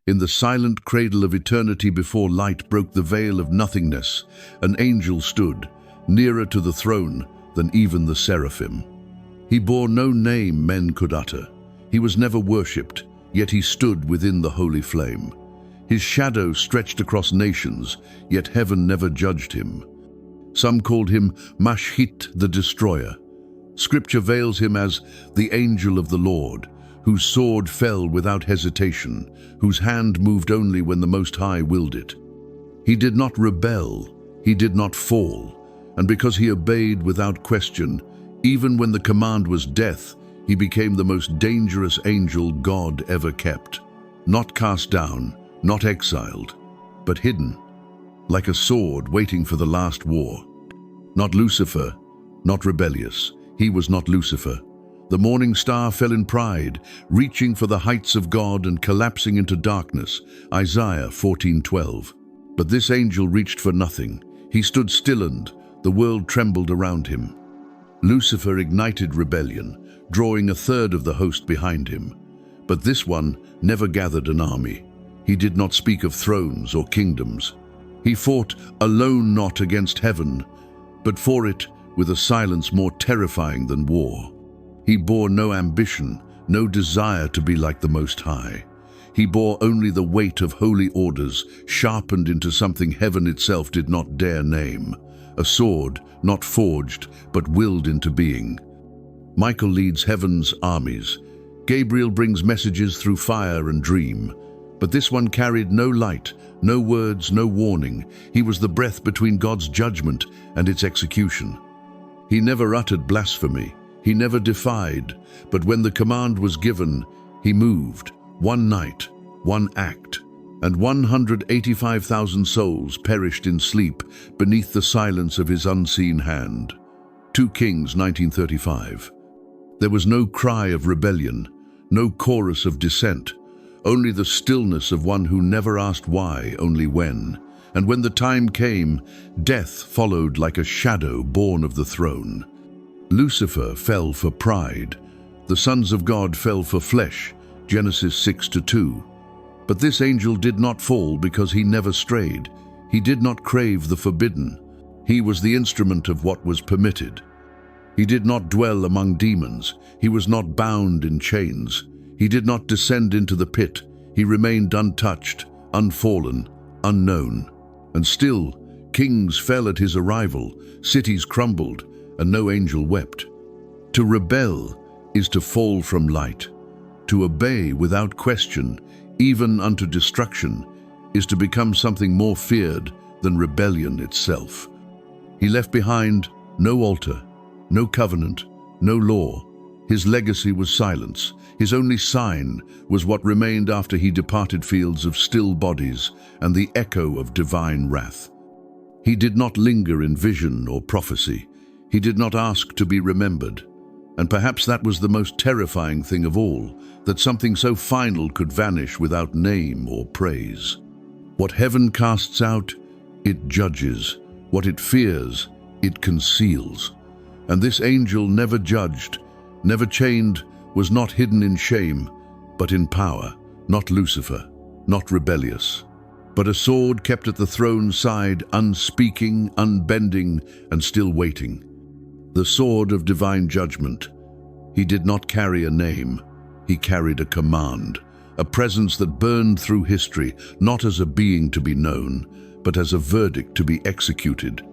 In the silent cradle of eternity before light broke the veil of nothingness, an angel stood, nearer to the throne than even the seraphim. He bore no name men could utter. He was never worshipped, yet he stood within the holy flame. His shadow stretched across nations, yet heaven never judged him. Some called him Mashhit the Destroyer. Scripture veils him as the angel of the Lord, whose sword fell without hesitation, whose hand moved only when the Most High willed it. He did not rebel, he did not fall, and because he obeyed without question, even when the command was death, he became the most dangerous angel God ever kept. Not cast down, not exiled, but hidden, like a sword waiting for the last war. Not Lucifer, not rebellious. He was not Lucifer. The morning star fell in pride, reaching for the heights of God and collapsing into darkness. Isaiah 14:12. But this angel reached for nothing. He stood still, the world trembled around him. Lucifer ignited rebellion, drawing a third of the host behind him. But this one never gathered an army. He did not speak of thrones or kingdoms. He fought alone, not against heaven, but for it with a silence more terrifying than war. He bore no ambition, no desire to be like the Most High. He bore only the weight of holy orders, sharpened into something heaven itself did not dare name. A sword, not forged, but willed into being. Michael leads heaven's armies. Gabriel brings messages through fire and dream. But this one carried no light, no words, no warning. He was the breath between God's judgment and its execution. He never uttered blasphemy. He never defied, but when the command was given, he moved. One night, one act, and 185,000 souls perished in sleep beneath the silence of his unseen hand. 2 Kings 19:35. There was no cry of rebellion, no chorus of dissent, only the stillness of one who never asked why, only when. And when the time came, death followed like a shadow born of the throne. Lucifer fell for pride. The sons of God fell for flesh, Genesis 6:2. But this angel did not fall because he never strayed. He did not crave the forbidden. He was the instrument of what was permitted. He did not dwell among demons. He was not bound in chains. He did not descend into the pit. He remained untouched, unfallen, unknown. And still, kings fell at his arrival, cities crumbled, and no angel wept. To rebel is to fall from light. To obey without question, even unto destruction, is to become something more feared than rebellion itself. He left behind no altar, no covenant, no law. His legacy was silence. His only sign was what remained after he departed, fields of still bodies and the echo of divine wrath. He did not linger in vision or prophecy. He did not ask to be remembered. And perhaps that was the most terrifying thing of all, that something so final could vanish without name or praise. What heaven casts out, it judges. What it fears, it conceals. And this angel never judged, never chained, was not hidden in shame, but in power, not Lucifer, not rebellious, but a sword kept at the throne's side, unspeaking, unbending, and still waiting. The sword of divine judgment. He did not carry a name, he carried a command, a presence that burned through history, not as a being to be known, but as a verdict to be executed.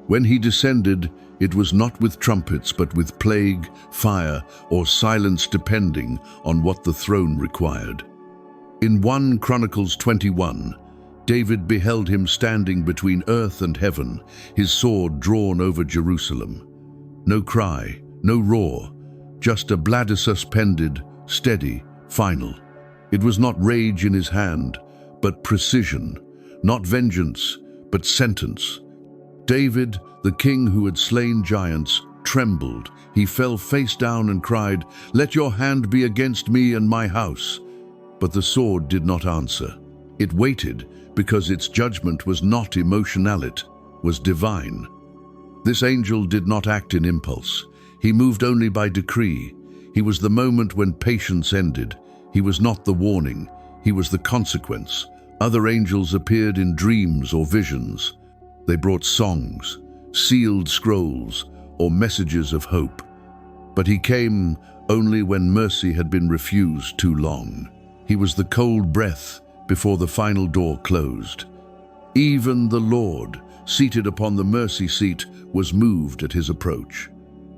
When he descended, it was not with trumpets, but with plague, fire, or silence, depending on what the throne required. In 1 Chronicles 21, David beheld him standing between earth and heaven, his sword drawn over Jerusalem. No cry, no roar, just a bladder suspended, steady, final. It was not rage in his hand, but precision, not vengeance, but sentence. David, the king who had slain giants, trembled. He fell face down and cried, "Let your hand be against me and my house." But the sword did not answer. It waited because its judgment was not emotional, it was divine. This angel did not act in impulse. He moved only by decree. He was the moment when patience ended. He was not the warning. He was the consequence. Other angels appeared in dreams or visions. They brought songs, sealed scrolls, or messages of hope. But he came only when mercy had been refused too long. He was the cold breath before the final door closed. Even the Lord, seated upon the mercy seat, was moved at his approach.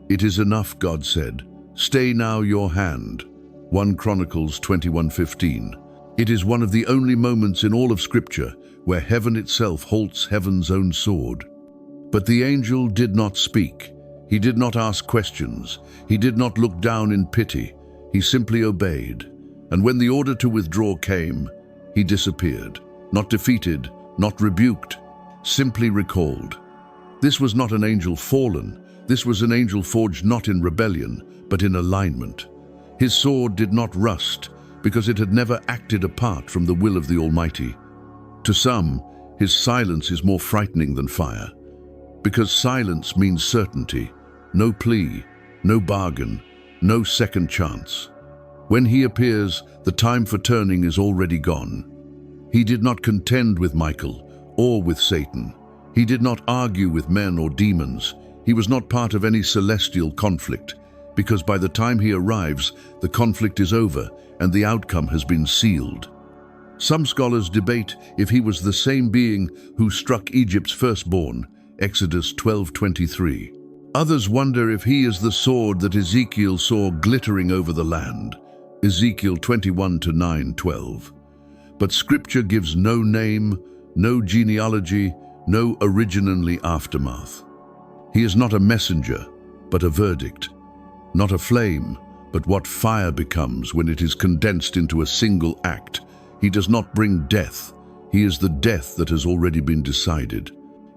"It is enough," God said. "Stay now your hand." 1 Chronicles 21:15. It is one of the only moments in all of Scripture where heaven itself halts heaven's own sword. But the angel did not speak. He did not ask questions. He did not look down in pity. He simply obeyed. And when the order to withdraw came, he disappeared. Not defeated, not rebuked, simply recalled. This was not an angel fallen. This was an angel forged not in rebellion, but in alignment. His sword did not rust, because it had never acted apart from the will of the Almighty. To some, his silence is more frightening than fire, because silence means certainty, no plea, no bargain, no second chance. When he appears, the time for turning is already gone. He did not contend with Michael or with Satan. He did not argue with men or demons. He was not part of any celestial conflict, because by the time he arrives, the conflict is over and the outcome has been sealed. Some scholars debate if he was the same being who struck Egypt's firstborn, Exodus 12:23. Others wonder if he is the sword that Ezekiel saw glittering over the land, Ezekiel 21:9-12. But Scripture gives no name, no genealogy, no originally aftermath. He is not a messenger, but a verdict. Not a flame, but what fire becomes when it is condensed into a single act. He does not bring death. He is the death that has already been decided.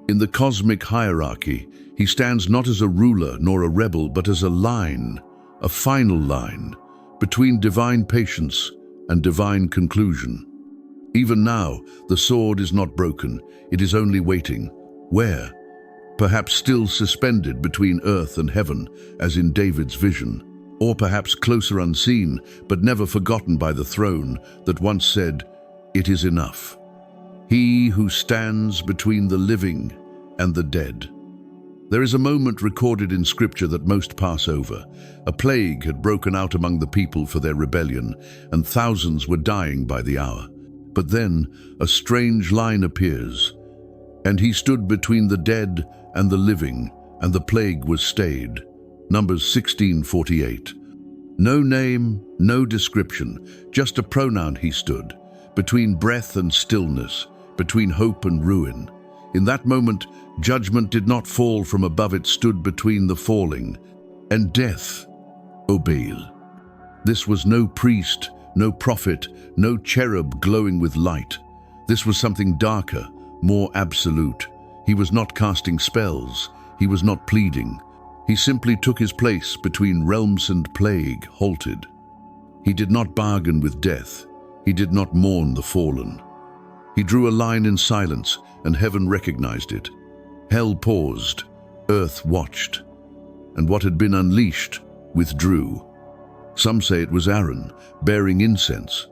In the cosmic hierarchy, he stands not as a ruler nor a rebel, but as a line, a final line, between divine patience and divine conclusion. Even now, the sword is not broken. It is only waiting. Where? Perhaps still suspended between earth and heaven, as in David's vision. Or perhaps closer unseen, but never forgotten by the throne that once said, "It is enough." He who stands between the living and the dead. There is a moment recorded in Scripture that most pass over. A plague had broken out among the people for their rebellion, and thousands were dying by the hour. But then a strange line appears, and he stood between the dead and the living, and the plague was stayed. Numbers 16:48. No name, no description, just a pronoun he stood, between breath and stillness, between hope and ruin. In that moment, judgment did not fall from above, it stood between the falling, and death obeyed. This was no priest, no prophet, no cherub glowing with light. This was something darker, more absolute. He was not casting spells. He was not pleading. He simply took his place between realms, and plague halted. He did not bargain with death. He did not mourn the fallen. He drew a line in silence, and heaven recognized it. Hell paused, earth watched, and what had been unleashed withdrew. Some say it was Aaron, bearing incense.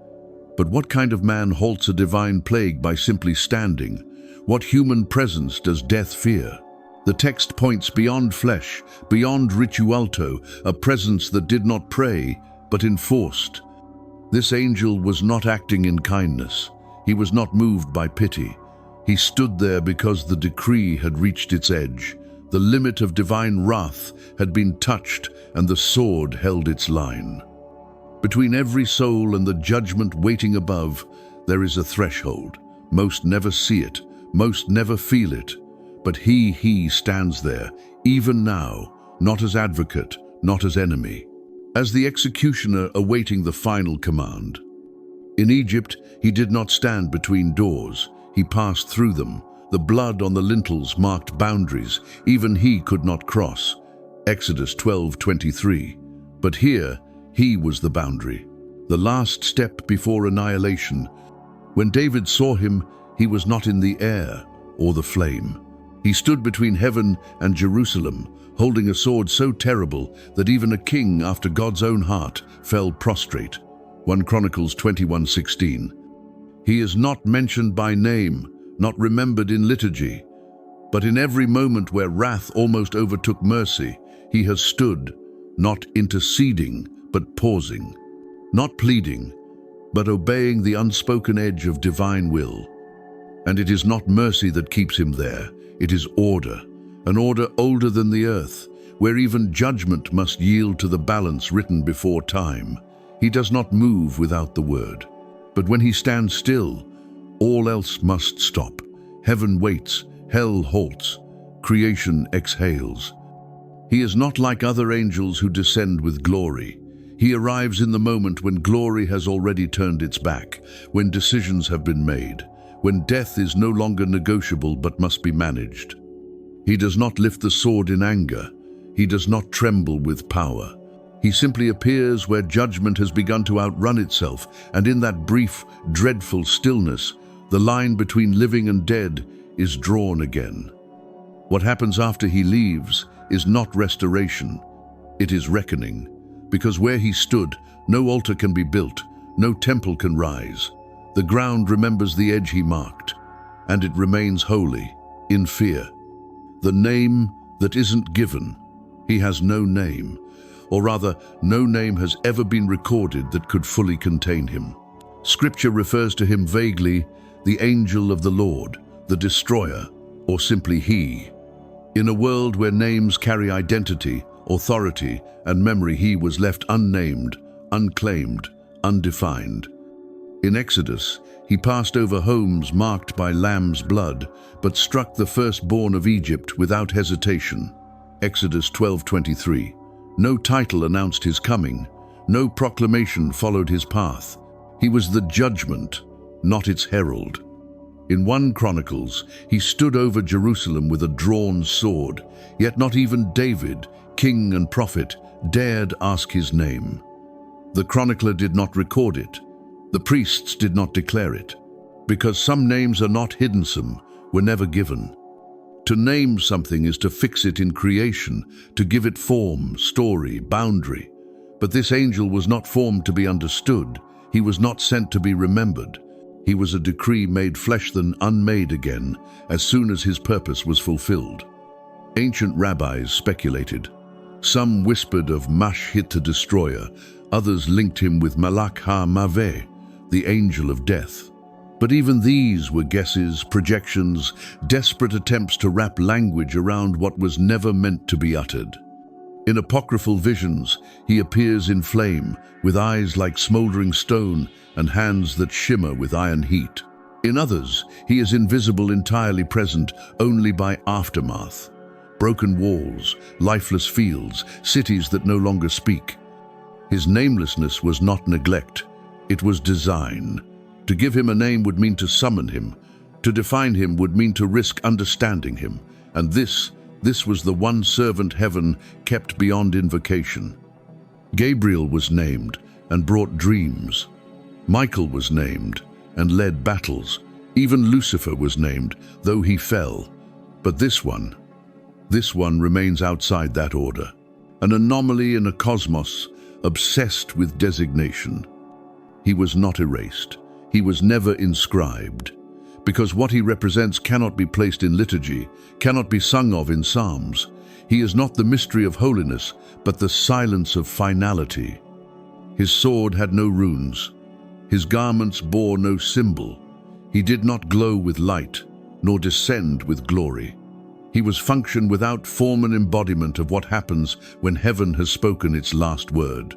But what kind of man halts a divine plague by simply standing? What human presence does death fear? The text points beyond flesh, beyond ritualto, a presence that did not pray, but enforced. This angel was not acting in kindness. He was not moved by pity. He stood there because the decree had reached its edge. The limit of divine wrath had been touched, and the sword held its line. Between every soul and the judgment waiting above, there is a threshold. Most never see it, most never feel it. But he stands there, even now, not as advocate, not as enemy, as the executioner awaiting the final command. In Egypt, he did not stand between doors. He passed through them. The blood on the lintels marked boundaries. Even he could not cross. Exodus 12:23. But here, he was the boundary, the last step before annihilation. When David saw him, he was not in the air or the flame. He stood between heaven and Jerusalem, holding a sword so terrible that even a king after God's own heart fell prostrate. 1 Chronicles 21:16. He is not mentioned by name, not remembered in liturgy, but in every moment where wrath almost overtook mercy, he has stood, not interceding, but pausing, not pleading, but obeying the unspoken edge of divine will. And it is not mercy that keeps him there, it is order, an order older than the earth, where even judgment must yield to the balance written before time. He does not move without the word. But when he stands still, all else must stop. Heaven waits, hell halts, creation exhales. He is not like other angels who descend with glory. He arrives in the moment when glory has already turned its back, when decisions have been made, when death is no longer negotiable but must be managed. He does not lift the sword in anger. He does not tremble with power. He simply appears where judgment has begun to outrun itself, and in that brief, dreadful stillness, the line between living and dead is drawn again. What happens after he leaves is not restoration, it is reckoning, because where he stood, no altar can be built, no temple can rise. The ground remembers the edge he marked, and it remains holy, in fear. The name that isn't given. He has no name, or rather, no name has ever been recorded that could fully contain him. Scripture refers to him vaguely, the angel of the Lord, the destroyer, or simply he. In a world where names carry identity, authority, and memory, he was left unnamed, unclaimed, undefined. In Exodus, he passed over homes marked by lamb's blood, but struck the firstborn of Egypt without hesitation. Exodus 12:23. No title announced his coming, no proclamation followed his path. He was the judgment, not its herald. In 1 Chronicles, he stood over Jerusalem with a drawn sword, yet not even David, king and prophet, dared ask his name. The chronicler did not record it. The priests did not declare it, because some names are not hiddensome, were never given. To name something is to fix it in creation, to give it form, story, boundary. But this angel was not formed to be understood. He was not sent to be remembered. He was a decree made flesh than unmade again, as soon as his purpose was fulfilled. Ancient rabbis speculated. Some whispered of Mashhit the destroyer, others linked him with Malach ha-Maveh, the angel of death. But even these were guesses, projections, desperate attempts to wrap language around what was never meant to be uttered. In apocryphal visions, he appears in flame, with eyes like smoldering stone and hands that shimmer with iron heat. In others, he is invisible, entirely present only by aftermath. Broken walls, lifeless fields, cities that no longer speak. His namelessness was not neglect, it was design. To give him a name would mean to summon him. To define him would mean to risk understanding him. And this was the one servant heaven kept beyond invocation. Gabriel was named and brought dreams. Michael was named and led battles. Even Lucifer was named, though he fell. But this one remains outside that order. An anomaly in a cosmos obsessed with designation. He was not erased. He was never inscribed, because what he represents cannot be placed in liturgy, cannot be sung of in psalms. He is not the mystery of holiness, but the silence of finality. His sword had no runes. His garments bore no symbol. He did not glow with light, nor descend with glory. He was function without form and embodiment of what happens when heaven has spoken its last word.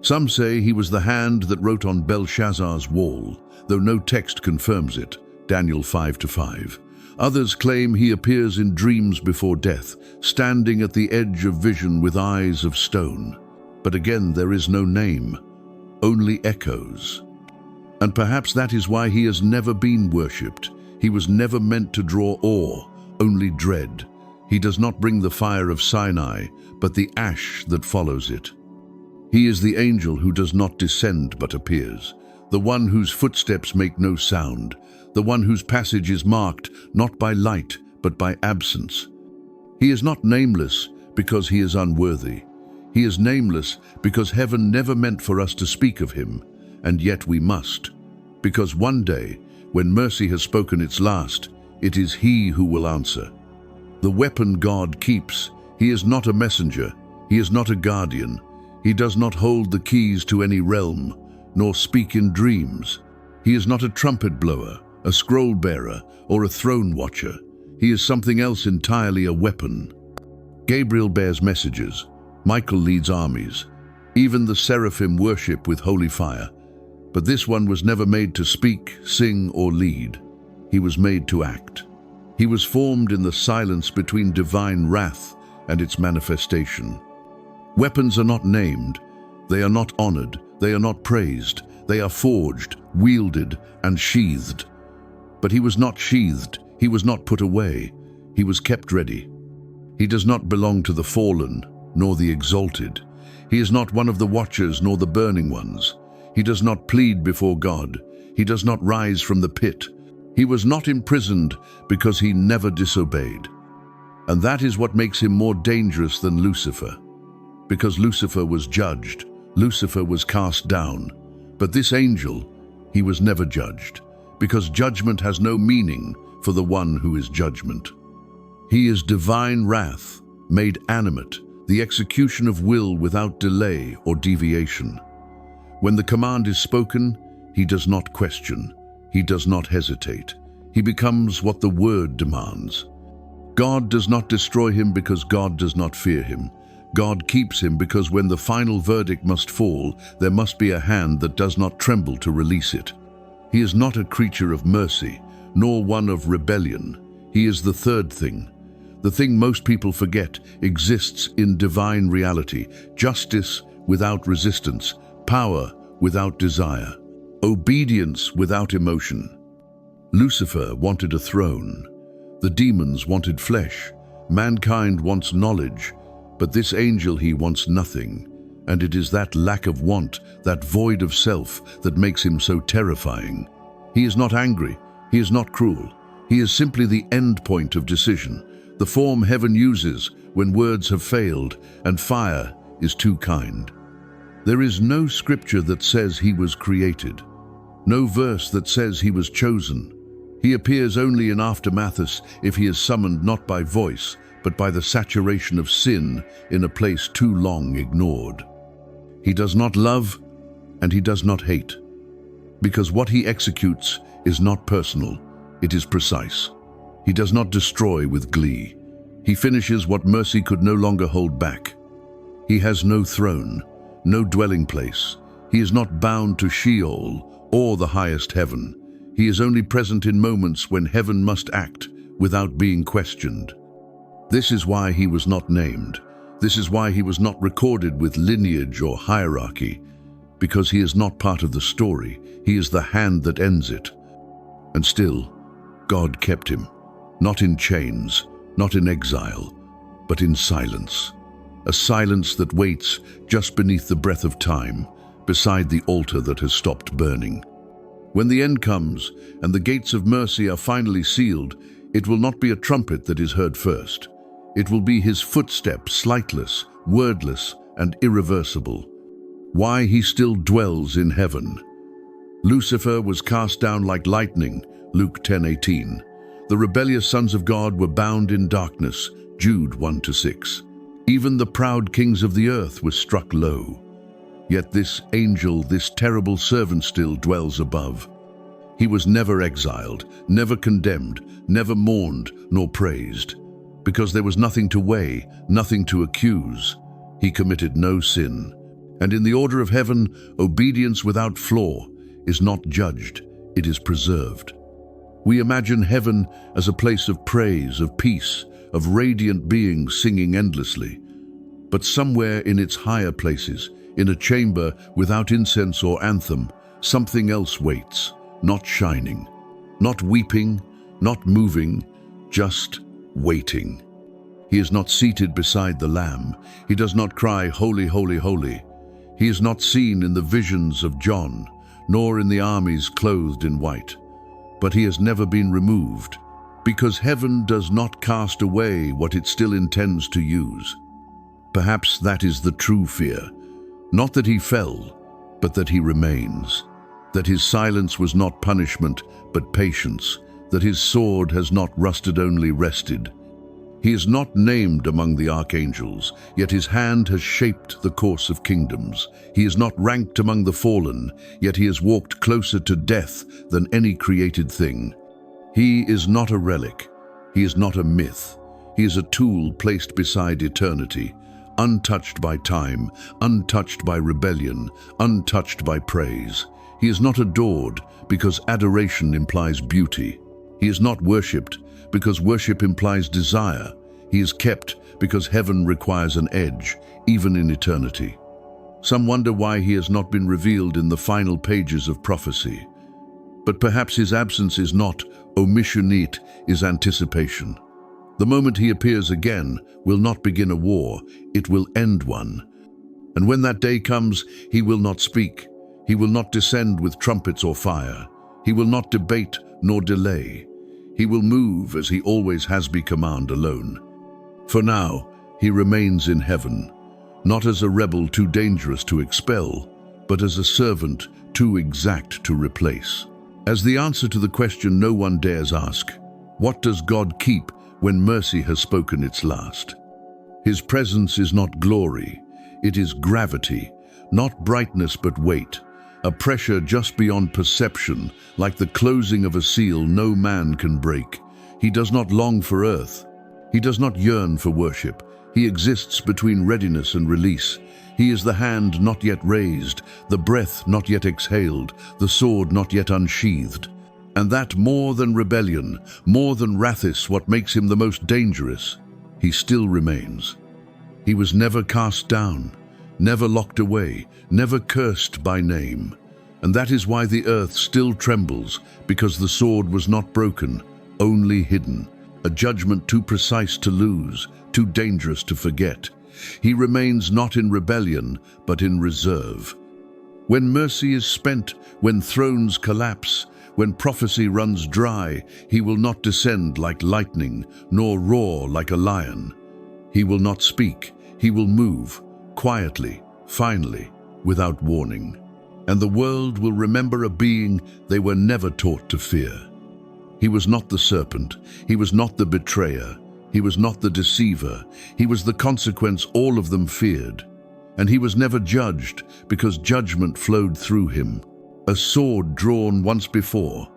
Some say he was the hand that wrote on Belshazzar's wall, though no text confirms it, Daniel 5:5. Others claim he appears in dreams before death, standing at the edge of vision with eyes of stone. But again, there is no name, only echoes. And perhaps that is why he has never been worshipped. He was never meant to draw awe, only dread. He does not bring the fire of Sinai, but the ash that follows it. He is the angel who does not descend but appears, the one whose footsteps make no sound, the one whose passage is marked not by light but by absence. He is not nameless because he is unworthy. He is nameless because heaven never meant for us to speak of him, and yet we must. Because one day, when mercy has spoken its last, it is He who will answer. The weapon God keeps, He is not a messenger, He is not a guardian, He does not hold the keys to any realm, nor speak in dreams. He is not a trumpet blower, a scroll bearer, or a throne watcher. He is something else entirely, a weapon. Gabriel bears messages, Michael leads armies, even the seraphim worship with holy fire. But this one was never made to speak, sing, or lead. He was made to act. He was formed in the silence between divine wrath and its manifestation. Weapons are not named, they are not honored, they are not praised, they are forged, wielded, and sheathed. But he was not sheathed, he was not put away, he was kept ready. He does not belong to the fallen, nor the exalted. He is not one of the watchers nor the burning ones. He does not plead before God. He does not rise from the pit. He was not imprisoned because he never disobeyed. And that is what makes him more dangerous than Lucifer. Because Lucifer was judged, Lucifer was cast down. But this angel, he was never judged, because judgment has no meaning for the one who is judgment. He is divine wrath, made animate, the execution of will without delay or deviation. When the command is spoken, he does not question, he does not hesitate. He becomes what the word demands. God does not destroy him because God does not fear him. God keeps him because when the final verdict must fall, there must be a hand that does not tremble to release it. He is not a creature of mercy, nor one of rebellion. He is the third thing. The thing most people forget exists in divine reality, justice without resistance, power without desire, obedience without emotion. Lucifer wanted a throne. The demons wanted flesh. Mankind wants knowledge. But this angel, he wants nothing. And it is that lack of want, that void of self, that makes him so terrifying. He is not angry. He is not cruel. He is simply the end point of decision, the form heaven uses when words have failed and fire is too kind. There is no scripture that says he was created, no verse that says he was chosen. He appears only in aftermaths if he is summoned not by voice, but by the saturation of sin in a place too long ignored. He does not love and he does not hate, because what he executes is not personal, it is precise. He does not destroy with glee. He finishes what mercy could no longer hold back. He has no throne, no dwelling place. He is not bound to Sheol or the highest heaven. He is only present in moments when heaven must act without being questioned. This is why he was not named. This is why he was not recorded with lineage or hierarchy, because he is not part of the story. He is the hand that ends it. And still, God kept him, not in chains, not in exile, but in silence. A silence that waits just beneath the breath of time, beside the altar that has stopped burning. When the end comes and the gates of mercy are finally sealed, it will not be a trumpet that is heard first. It will be his footstep, slightless, wordless, and irreversible. Why he still dwells in heaven. Lucifer was cast down like lightning, Luke 10:18. The rebellious sons of God were bound in darkness, Jude 1-6. Even the proud kings of the earth were struck low. Yet this angel, this terrible servant still dwells above. He was never exiled, never condemned, never mourned nor praised. Because there was nothing to weigh, nothing to accuse. He committed no sin. And in the order of heaven, obedience without flaw is not judged, it is preserved. We imagine heaven as a place of praise, of peace, of radiant beings singing endlessly. But somewhere in its higher places, in a chamber without incense or anthem, something else waits, not shining, not weeping, not moving, just waiting. He is not seated beside the Lamb. He does not cry, "Holy, holy, holy." He is not seen in the visions of John, nor in the armies clothed in white. But he has never been removed, because heaven does not cast away what it still intends to use. Perhaps that is the true fear, not that he fell, but that he remains, that his silence was not punishment, but patience, that his sword has not rusted, only rested. He is not named among the archangels, yet his hand has shaped the course of kingdoms. He is not ranked among the fallen, yet he has walked closer to death than any created thing. He is not a relic. He is not a myth. He is a tool placed beside eternity, untouched by time, untouched by rebellion, untouched by praise. He is not adored because adoration implies beauty. He is not worshipped because worship implies desire. He is kept because heaven requires an edge, even in eternity. Some wonder why he has not been revealed in the final pages of prophecy. But perhaps his absence is not omission, it is anticipation. The moment he appears again will not begin a war, it will end one. And when that day comes, he will not speak. He will not descend with trumpets or fire. He will not debate nor delay. He will move as he always has be, command alone. For now, he remains in heaven, not as a rebel too dangerous to expel, but as a servant too exact to replace. As the answer to the question no one dares ask, what does God keep when mercy has spoken its last? His presence is not glory, it is gravity, not brightness but weight, a pressure just beyond perception, like the closing of a seal no man can break. He does not long for earth. He does not yearn for worship. He exists between readiness and release. He is the hand not yet raised, the breath not yet exhaled, the sword not yet unsheathed. And that more than rebellion, more than wrath is what makes him the most dangerous. He still remains. He was never cast down, never locked away, never cursed by name. And that is why the earth still trembles, because the sword was not broken, only hidden, a judgment too precise to lose, too dangerous to forget. He remains not in rebellion, but in reserve. When mercy is spent, when thrones collapse, when prophecy runs dry, he will not descend like lightning, nor roar like a lion. He will not speak, he will move, quietly, finally, without warning. And the world will remember a being they were never taught to fear. He was not the serpent, he was not the betrayer, he was not the deceiver, he was the consequence all of them feared. And he was never judged, because judgment flowed through him, a sword drawn once before,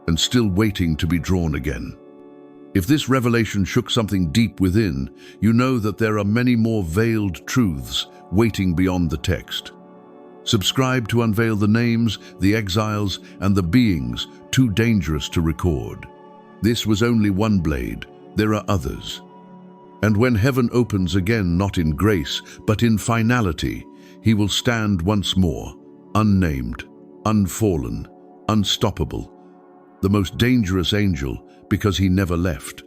and still waiting to be drawn again. If this revelation shook something deep within, you know that there are many more veiled truths waiting beyond the text. Subscribe to unveil the names, the exiles, and the beings too dangerous to record. This was only one blade, there are others. And when heaven opens again, not in grace, but in finality, he will stand once more, unnamed, unfallen, unstoppable, the most dangerous angel because he never left.